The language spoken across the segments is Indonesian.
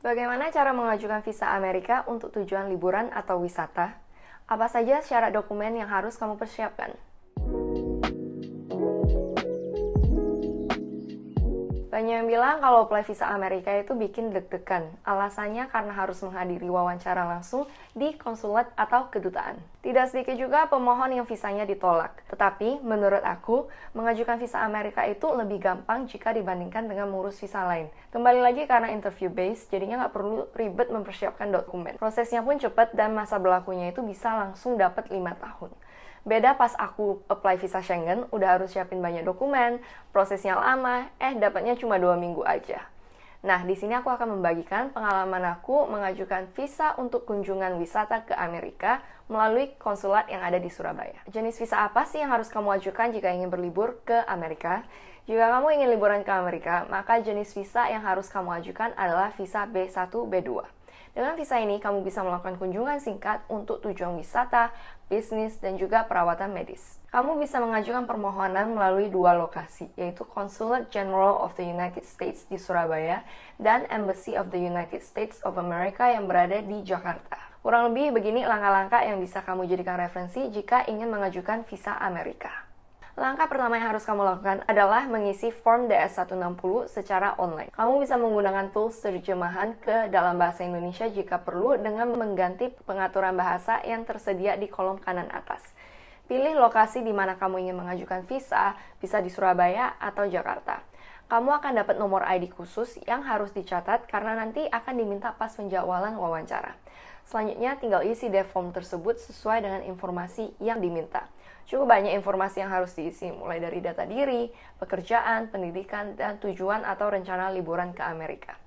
Bagaimana cara mengajukan visa Amerika untuk tujuan liburan atau wisata? Apa saja syarat dokumen yang harus kamu persiapkan? Banyak yang bilang kalau apply visa Amerika itu bikin deg-degan. Alasannya karena harus menghadiri wawancara langsung di konsulat atau kedutaan. Tidak sedikit juga pemohon yang visanya ditolak. Tetapi menurut aku, mengajukan visa Amerika itu lebih gampang jika dibandingkan dengan mengurus visa lain. Kembali lagi karena interview based, jadinya nggak perlu ribet mempersiapkan dokumen. Prosesnya pun cepat dan masa berlakunya itu bisa langsung dapat 5 tahun. Beda pas aku apply visa Schengen, udah harus siapin banyak dokumen, prosesnya lama, dapatnya cuma 2 minggu aja. Nah, di sini aku akan membagikan pengalaman aku mengajukan visa untuk kunjungan wisata ke Amerika melalui konsulat yang ada di Surabaya. Jenis visa apa sih yang harus kamu ajukan jika ingin berlibur ke Amerika? Jika kamu ingin liburan ke Amerika, maka jenis visa yang harus kamu ajukan adalah visa B1, B2. Dengan visa ini, kamu bisa melakukan kunjungan singkat untuk tujuan wisata, bisnis, dan juga perawatan medis. Kamu bisa mengajukan permohonan melalui 2 lokasi, yaitu Consulate General of the United States di Surabaya dan Embassy of the United States of America yang berada di Jakarta. Kurang lebih begini langkah-langkah yang bisa kamu jadikan referensi jika ingin mengajukan visa Amerika. Langkah pertama yang harus kamu lakukan adalah mengisi form DS-160 secara online. Kamu bisa menggunakan tools terjemahan ke dalam bahasa Indonesia jika perlu dengan mengganti pengaturan bahasa yang tersedia di kolom kanan atas. Pilih lokasi di mana kamu ingin mengajukan visa, bisa di Surabaya atau Jakarta. Kamu akan dapat nomor ID khusus yang harus dicatat karena nanti akan diminta pas penjadwalan wawancara. Selanjutnya, tinggal isi deh form tersebut sesuai dengan informasi yang diminta. Cukup banyak informasi yang harus diisi, mulai dari data diri, pekerjaan, pendidikan, dan tujuan atau rencana liburan ke Amerika.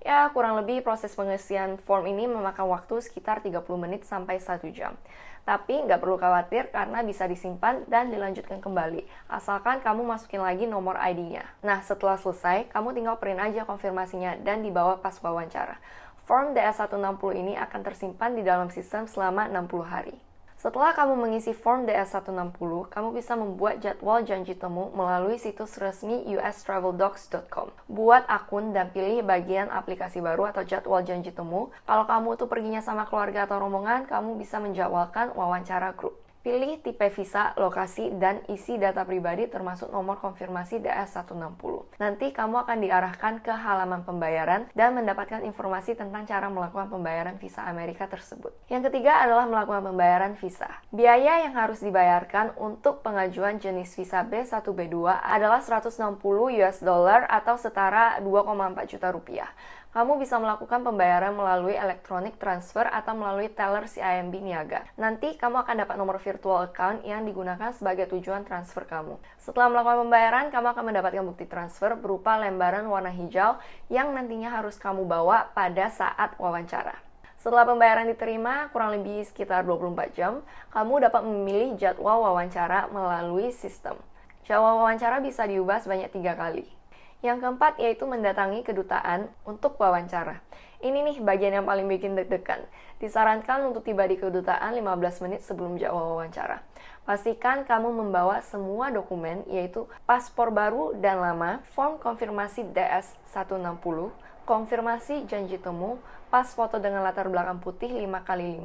Ya, kurang lebih proses pengisian form ini memakan waktu sekitar 30 menit sampai 1 jam. Tapi nggak perlu khawatir karena bisa disimpan dan dilanjutkan kembali, asalkan kamu masukin lagi nomor ID-nya. Nah, setelah selesai, kamu tinggal print aja konfirmasinya dan dibawa pas wawancara. Form DS-160 ini akan tersimpan di dalam sistem selama 60 hari. Setelah kamu mengisi form DS-160, kamu bisa membuat jadwal janji temu melalui situs resmi ustraveldocs.com. Buat akun dan pilih bagian aplikasi baru atau jadwal janji temu. Kalau kamu tuh perginya sama keluarga atau rombongan, kamu bisa menjadwalkan wawancara grup. Pilih tipe visa, lokasi, dan isi data pribadi termasuk nomor konfirmasi DS-160. Nanti kamu akan diarahkan ke halaman pembayaran dan mendapatkan informasi tentang cara melakukan pembayaran visa Amerika tersebut. Yang ketiga adalah melakukan pembayaran visa. Biaya yang harus dibayarkan untuk pengajuan jenis visa B1 B2 adalah 160 US dollar atau setara 2,4 juta rupiah. Kamu bisa melakukan pembayaran melalui electronic transfer atau melalui teller CIMB Niaga. Nanti kamu akan dapat nomor virtual account yang digunakan sebagai tujuan transfer kamu. Setelah melakukan pembayaran, kamu akan mendapatkan bukti transfer berupa lembaran warna hijau yang nantinya harus kamu bawa pada saat wawancara. Setelah pembayaran diterima, kurang lebih sekitar 24 jam, kamu dapat memilih jadwal wawancara melalui sistem. Jadwal wawancara bisa diubah sebanyak 3 kali. Yang keempat yaitu mendatangi kedutaan untuk wawancara. Ini nih bagian yang paling bikin deg-degan. Disarankan untuk tiba di kedutaan 15 menit sebelum jadwal wawancara. Pastikan kamu membawa semua dokumen yaitu paspor baru dan lama, form konfirmasi DS-160, konfirmasi janji temu, pas foto dengan latar belakang putih 5x5,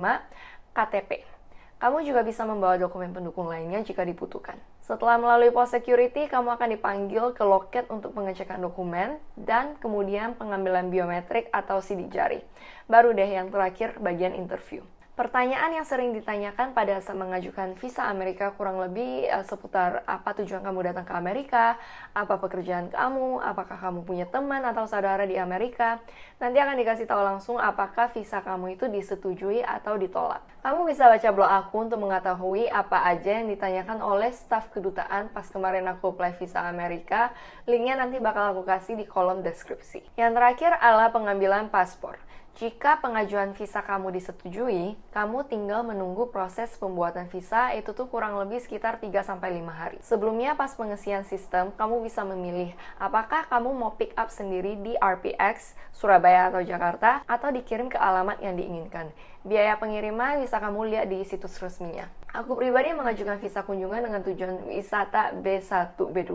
KTP. Kamu juga bisa membawa dokumen pendukung lainnya jika dibutuhkan. Setelah melalui pos security, kamu akan dipanggil ke loket untuk pengecekan dokumen dan kemudian pengambilan biometrik atau sidik jari. Baru deh yang terakhir bagian interview. Pertanyaan yang sering ditanyakan pada saat mengajukan visa Amerika kurang lebih seputar apa tujuan kamu datang ke Amerika, apa pekerjaan kamu, apakah kamu punya teman atau saudara di Amerika. Nanti akan dikasih tahu langsung apakah visa kamu itu disetujui atau ditolak. Kamu bisa baca blog aku untuk mengetahui apa aja yang ditanyakan oleh staf kedutaan pas kemarin aku apply visa Amerika. Linknya nanti bakal aku kasih di kolom deskripsi. Yang terakhir adalah pengambilan paspor. Jika pengajuan visa kamu disetujui, kamu tinggal menunggu proses pembuatan visa itu tuh kurang lebih sekitar 3-5 hari. Sebelumnya pas pengisian sistem, kamu bisa memilih apakah kamu mau pick up sendiri di RPX, Surabaya atau Jakarta, atau dikirim ke alamat yang diinginkan. Biaya pengiriman bisa kamu lihat di situs resminya. Aku pribadi mengajukan visa kunjungan dengan tujuan wisata B1, B2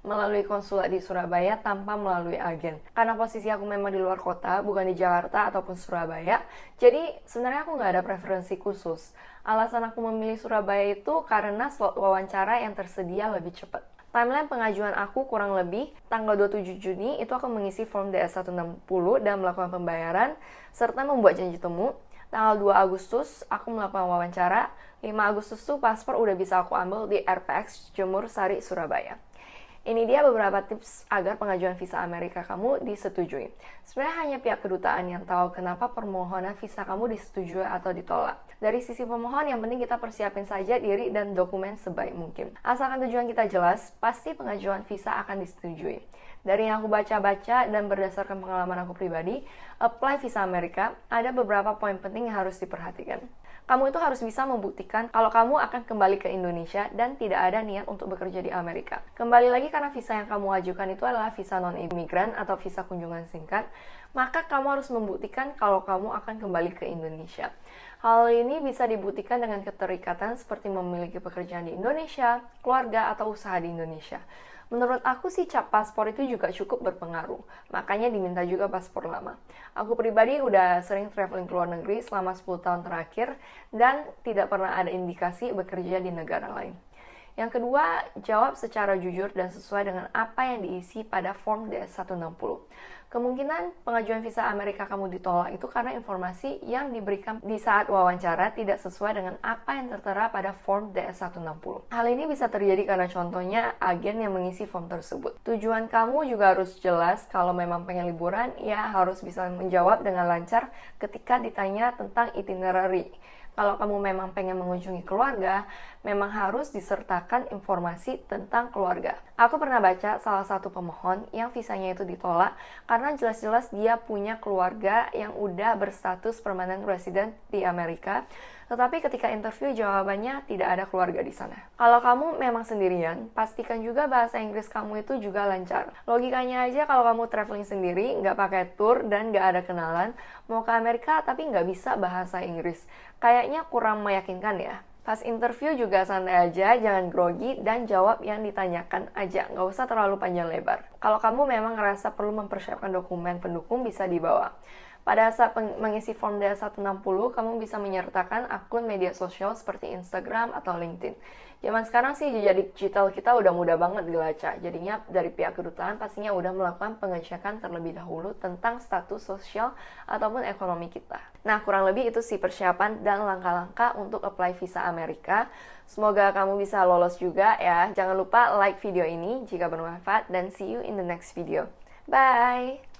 melalui konsulat di Surabaya tanpa melalui agen. Karena posisi aku memang di luar kota, bukan di Jakarta ataupun Surabaya, jadi sebenarnya aku nggak ada preferensi khusus. Alasan aku memilih Surabaya itu karena slot wawancara yang tersedia lebih cepat. Timeline pengajuan aku kurang lebih tanggal 27 Juni itu aku mengisi form DS-160 dan melakukan pembayaran, serta membuat janji temu. Tanggal 2 Agustus aku melakukan wawancara, 5 Agustus tuh paspor udah bisa aku ambil di RPX Jemur Sari, Surabaya. Ini dia beberapa tips agar pengajuan visa Amerika kamu disetujui. Sebenarnya hanya pihak kedutaan yang tahu kenapa permohonan visa kamu disetujui atau ditolak. Dari sisi pemohon, yang penting kita persiapin saja diri dan dokumen sebaik mungkin. Asalkan tujuan kita jelas, pasti pengajuan visa akan disetujui. Dari yang aku baca-baca dan berdasarkan pengalaman aku pribadi, apply visa Amerika, ada beberapa poin penting yang harus diperhatikan. Kamu itu harus bisa membuktikan kalau kamu akan kembali ke Indonesia dan tidak ada niat untuk bekerja di Amerika. Kembali lagi, karena visa yang kamu ajukan itu adalah visa non-imigran atau visa kunjungan singkat, maka kamu harus membuktikan kalau kamu akan kembali ke Indonesia. Hal ini bisa dibuktikan dengan keterikatan seperti memiliki pekerjaan di Indonesia, keluarga, atau usaha di Indonesia. Menurut aku sih cap paspor itu juga cukup berpengaruh, makanya diminta juga paspor lama. Aku pribadi udah sering traveling ke luar negeri selama 10 tahun terakhir dan tidak pernah ada indikasi bekerja di negara lain. Yang kedua, jawab secara jujur dan sesuai dengan apa yang diisi pada form DS-160. Kemungkinan pengajuan visa Amerika kamu ditolak itu karena informasi yang diberikan di saat wawancara tidak sesuai dengan apa yang tertera pada form DS-160. Hal ini bisa terjadi karena contohnya agen yang mengisi form tersebut. Tujuan kamu juga harus jelas. Kalau memang pengen liburan, ya harus bisa menjawab dengan lancar ketika ditanya tentang itinerary. Kalau kamu memang pengen mengunjungi keluarga, memang harus disertakan informasi tentang keluarga. Aku pernah baca salah satu pemohon yang visanya itu ditolak karena jelas-jelas dia punya keluarga yang udah berstatus permanent resident di Amerika, tetapi ketika interview jawabannya tidak ada keluarga di sana. Kalau kamu memang sendirian, pastikan juga bahasa Inggris kamu itu juga lancar. Logikanya aja kalau kamu traveling sendiri, nggak pakai tour dan nggak ada kenalan, mau ke Amerika tapi nggak bisa bahasa Inggris. Kayaknya kurang meyakinkan ya. Pas interview juga santai aja, jangan grogi, dan jawab yang ditanyakan aja. Nggak usah terlalu panjang lebar. Kalau kamu memang ngerasa perlu mempersiapkan dokumen pendukung, bisa dibawa. Pada saat mengisi form DS-160, kamu bisa menyertakan akun media sosial seperti Instagram atau LinkedIn. Zaman sekarang sih jejak digital kita udah mudah banget dilacak. Jadinya dari pihak kedutaan pastinya udah melakukan pengecekan terlebih dahulu tentang status sosial ataupun ekonomi kita. Nah, kurang lebih itu sih persiapan dan langkah-langkah untuk apply visa Amerika. Semoga kamu bisa lolos juga ya. Jangan lupa like video ini jika bermanfaat dan see you in the next video. Bye!